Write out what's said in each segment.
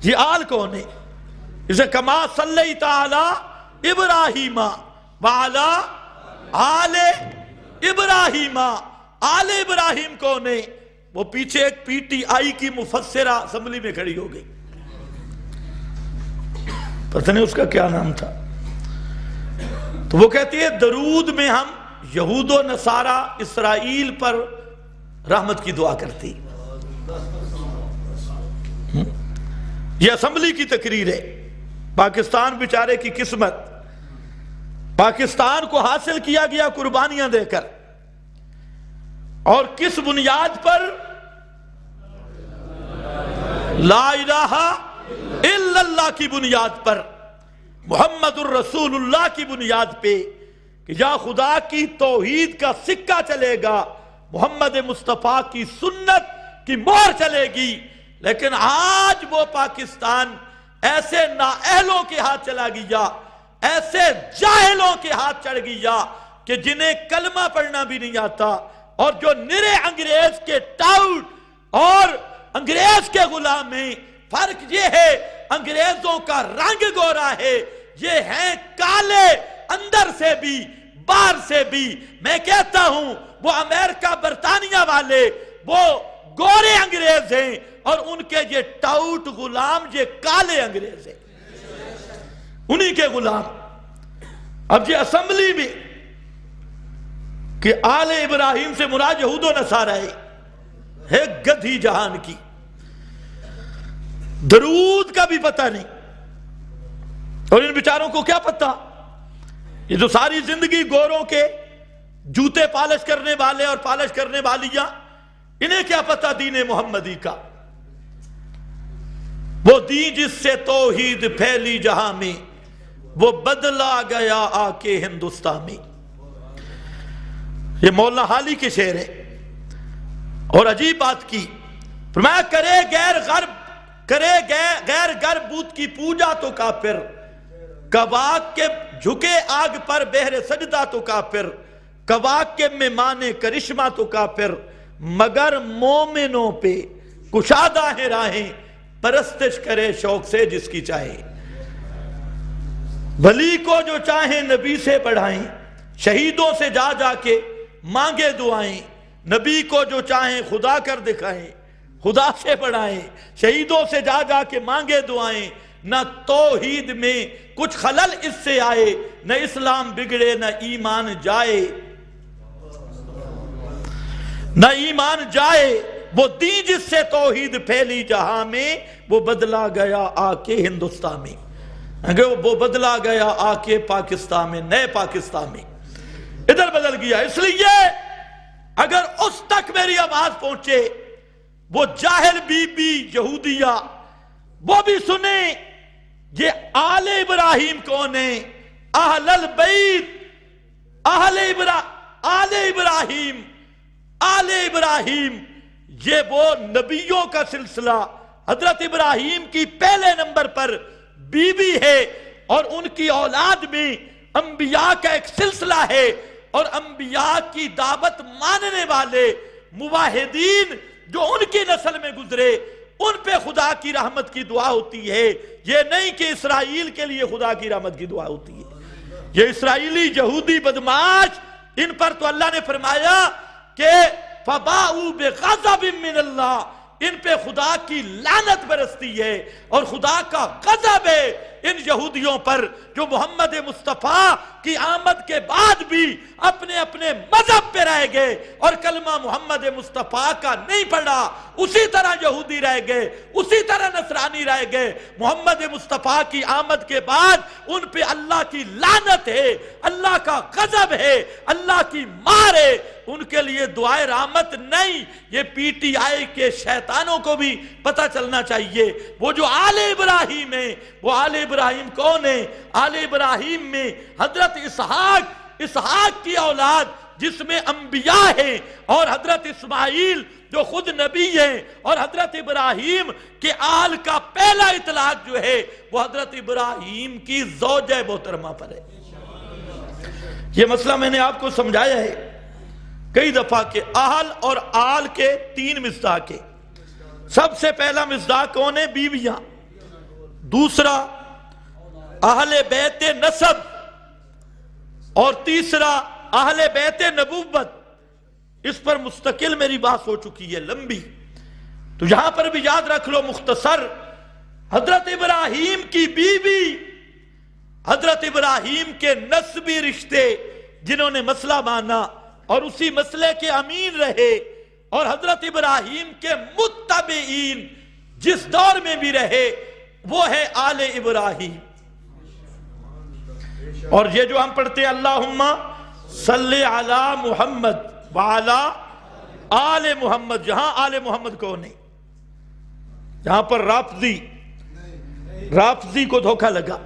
یہ آل کون ہے؟ اسے کما صلیت علی ابراہیم وعلی آل ابراہیم. آل ابراہیم کون ہے؟ وہ پیچھے ایک پی ٹی آئی کی مفسرہ اسمبلی میں کھڑی ہو گئی، پتہ نہیں اس کا کیا نام تھا، تو وہ کہتی ہے درود میں ہم یہود و نصارہ اسرائیل پر رحمت کی دعا کرتی. یہ اسمبلی کی تقریر ہے. پاکستان بیچارے کی قسمت، پاکستان کو حاصل کیا گیا قربانیاں دے کر، اور کس بنیاد پر؟ لا الہ الا اللہ کی بنیاد پر، محمد الرسول اللہ کی بنیاد پہ، کہ یا خدا کی توحید کا سکہ چلے گا، محمد مصطفیٰ کی سنت کی مہر چلے گی. لیکن آج وہ پاکستان ایسے نااہلوں کے ہاتھ چلا گیا، ایسے جاہلوں کے ہاتھ چڑھ گیا کہ جنہیں کلمہ پڑھنا بھی نہیں آتا، اور جو نرے انگریز کے ٹاؤٹ اور انگریز کے غلام ہیں. فرق یہ ہے انگریزوں کا رنگ گورا ہے، یہ ہیں کالے اندر سے بھی باہر سے بھی. میں کہتا ہوں وہ امریکہ برطانیہ والے وہ گورے انگریز ہیں، اور ان کے یہ ٹاؤٹ غلام یہ کالے انگریز ہیں، انہی کے غلام. اب یہ اسمبلی بھی کہ آل ابراہیم سے مراد یہود و نصارہ ہے گدھی جہان کی. درود کا بھی پتہ نہیں، اور ان بیچاروں کو کیا پتہ؟ یہ جو ساری زندگی گوروں کے جوتے پالش کرنے والے اور پالش کرنے والیاں، انہیں کیا پتہ دین محمدی کا؟ وہ دین جس سے توحید پھیلی جہاں میں، وہ بدلا گیا آ کے ہندوستان میں. یہ مولانا حالی کے شعر ہے. اور عجیب بات کی، فرمایا کرے غیر غرب بت کی پوجا تو کافر، کواک کے جھکے آگ پر بہر سجدہ تو کافر، کواک کے مہمان کرشمہ تو کافر، مگر مومنوں پہ کشادہ ہیں راہیں، پرستش کرے شوق سے جس کی چاہے. ولی کو جو چاہیں نبی سے بڑھائیں، شہیدوں سے جا جا کے مانگے دعائیں. نبی کو جو چاہیں خدا کر دکھائیں، خدا سے بڑھائیں، شہیدوں سے جا جا کے مانگے دعائیں. نہ توحید میں کچھ خلل اس سے آئے، نہ اسلام بگڑے نہ ایمان جائے، نہ ایمان جائے. وہ دین جس سے توحید پھیلی جہاں میں، وہ بدلا گیا آ کے ہندوستان میں. وہ بدلا گیا آ کے پاکستان میں، نئے پاکستان میں ادھر بدل گیا. اس لیے اگر اس تک میری آواز پہنچے، وہ جاہل بی بی یہودیہ وہ بھی سنیں یہ آل ابراہیم کون ہیں. اہل البیت، آل ابراہیم یہ وہ نبیوں کا سلسلہ. حضرت ابراہیم کی پہلے نمبر پر بی بی ہے، اور ان کی اولاد میں انبیاء کا ایک سلسلہ ہے، اور انبیاء کی دعوت ماننے والے موحدین جو ان کی نسل میں گزرے، ان پہ خدا کی رحمت کی دعا ہوتی ہے. یہ نہیں کہ اسرائیل کے لیے خدا کی رحمت کی دعا ہوتی ہے. یہ اسرائیلی یہودی بدماش، ان پر تو اللہ نے فرمایا کہ فَبَاءُوا بِغَضَبٍ مِّنَ اللَّهِ، ان پہ خدا کی لعنت برستی ہے، اور خدا کا غضب ہے ان یہودیوں پر جو محمد مصطفیٰ کی آمد کے بعد بھی اپنے اپنے مذہب پہ رہ گئے، اور کلمہ محمد مصطفیٰ کا نہیں پڑھا، اسی طرح یہودی رہ گئے، اسی طرح نصرانی رہ گئے. محمد مصطفیٰ کی آمد کے بعد ان پہ اللہ کی لعنت ہے، اللہ کا غضب ہے، اللہ کی مار ہے. ان کے لیے دعائے رحمت نہیں. یہ پی ٹی آئی کے شیطانوں کو بھی پتہ چلنا چاہیے. وہ جو آل ابراہیم ہیں، وہ آل ابراہیم کون ہیں؟ آل ابراہیم میں حضرت اسحاق کی اولاد جس میں انبیاء ہیں، اور حضرت اسماعیل جو خود نبی ہیں، اور حضرت ابراہیم کے آل کا پہلا اطلاق جو ہے وہ حضرت ابراہیم کی زوجہ محترمہ پر ہے. یہ مسئلہ میں نے آپ کو سمجھایا ہے کئی دفعہ کہ اہل اور آل کے 3 مصداق ہیں. سب سے پہلا مصداق کون ہے؟ بیویاں. دوسرا اہل بیت نسب، اور تیسرا اہل بیت نبوت۔ اس پر مستقل میری بات ہو چکی ہے لمبی، تو یہاں پر بھی یاد رکھ لو مختصر۔ حضرت ابراہیم کی بیوی، حضرت ابراہیم کے نسبی رشتے جنہوں نے مسئلہ مانا اور اسی مسئلے کے امین رہے، اور حضرت ابراہیم کے متبعین جس دور میں بھی رہے، وہ ہے آل ابراہیم۔ اور یہ جو ہم پڑھتے ہیں اللہم صلی علی محمد وعلی آل محمد، یہاں آل محمد کو نہیں، یہاں پر رافضی کو دھوکہ لگا،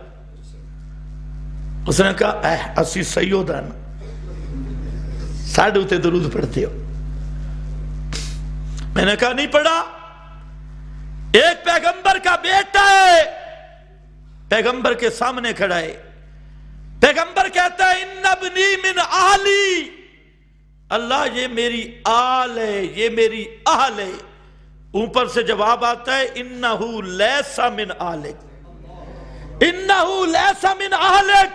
اس نے کہا اسی سیدان ساڑھے ہوتے درود پڑھتے ہو۔ میں نے کہا نہیں پڑھا، ایک پیغمبر کا بیٹا ہے، پیغمبر کے سامنے کھڑا ہے، پیغمبر کہتا ہے ان ابنی من اہلی، اللہ یہ میری آل ہے، یہ میری اہل ہے۔ اوپر سے جواب آتا ہے انہو لیس من آلک، انہو لیس من اہلک،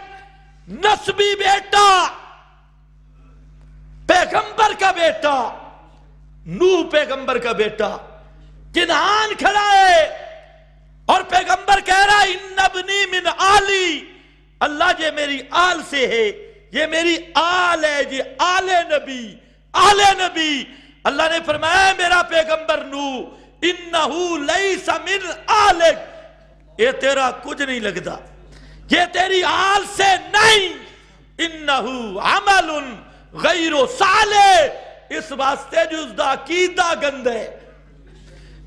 نسبی بیٹا، پیغمبر کا بیٹا، نوح پیغمبر کا بیٹا، کنعان کھڑا ہے اور پیغمبر کہہ رہا ہے ان ابنی من آلی، اللہ یہ میری آل سے ہے، یہ میری آل ہے، یہ آل نبی، آل نبی۔ اللہ نے فرمایا میرا پیغمبر نوح انہو لیس من آلک، یہ تیرا کچھ نہیں لگتا، یہ تیری آل سے نہیں، انہو عمل غیر صالح، اس واسطے جو اس دا عقیدہ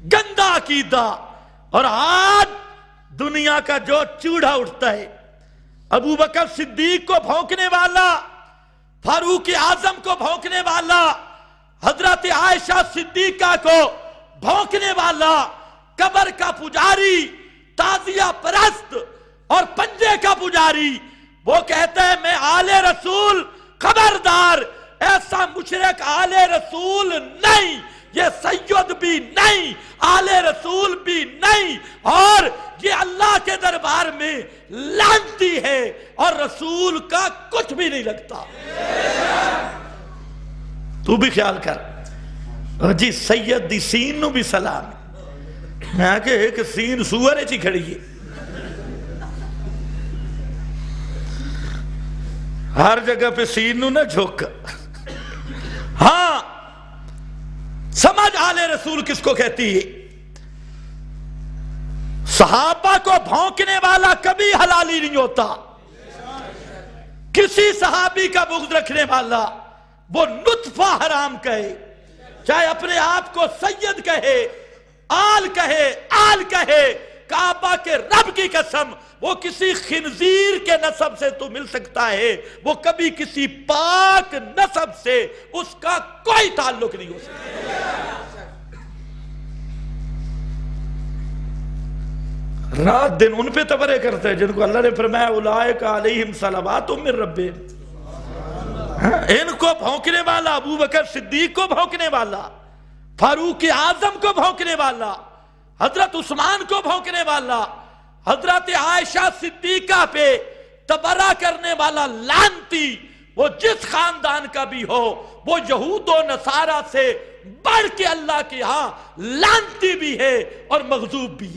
گندہ عقیدہ۔ اور آج دنیا کا جو چوڑا اٹھتا ہے، ابو بکر صدیق کو بھونکنے والا، فاروق اعظم کو بھونکنے والا، حضرت عائشہ صدیقہ کو بھونکنے والا، قبر کا پجاری، تعزیہ پرست اور پنجے کا پجاری، وہ کہتا ہے میں آل رسول، خبردار ایسا مشرک آل رسول نہیں، یہ سید بھی نہیں، آل رسول بھی نہیں، اور یہ اللہ کے دربار میں لعنتی ہے اور رسول کا کچھ بھی نہیں لگتا۔ تو بھی خیال کر جی، سید دی سین نو بھی سلام، میں کہ ایک سین سورے چی کھڑی ہے، ہر جگہ پہ سین نو نہ جھوکا۔ ہاں سمجھ آل رسول کس کو کہتی ہے؟ صحابہ کو بھونکنے والا کبھی حلالی نہیں ہوتا، کسی صحابی کا بغض رکھنے والا وہ نطفہ حرام کہے، چاہے اپنے آپ کو سید کہے، آل کہے، کعبہ کے رب کی قسم، وہ کسی خنزیر کے نسب سے تو مل سکتا ہے، وہ کبھی کسی پاک نسب سے اس کا کوئی تعلق نہیں ہو سکتا۔ رات دن ان پہ تبرے کرتے ہیں جن کو اللہ نے فرمایا اولئک علیہم صلوات من ربہم، ان کو بھونکنے والا، ابو بکر صدیق کو بھونکنے والا، فاروق اعظم کو بھونکنے والا، حضرت عثمان کو بھونکنے والا، حضرت عائشہ صدیقہ پہ تبرہ کرنے والا لعنتی، وہ جس خاندان کا بھی ہو، وہ یہود و نصارہ سے بڑھ کے اللہ کے ہاں لعنتی بھی ہے اور مغضوب بھی ہے۔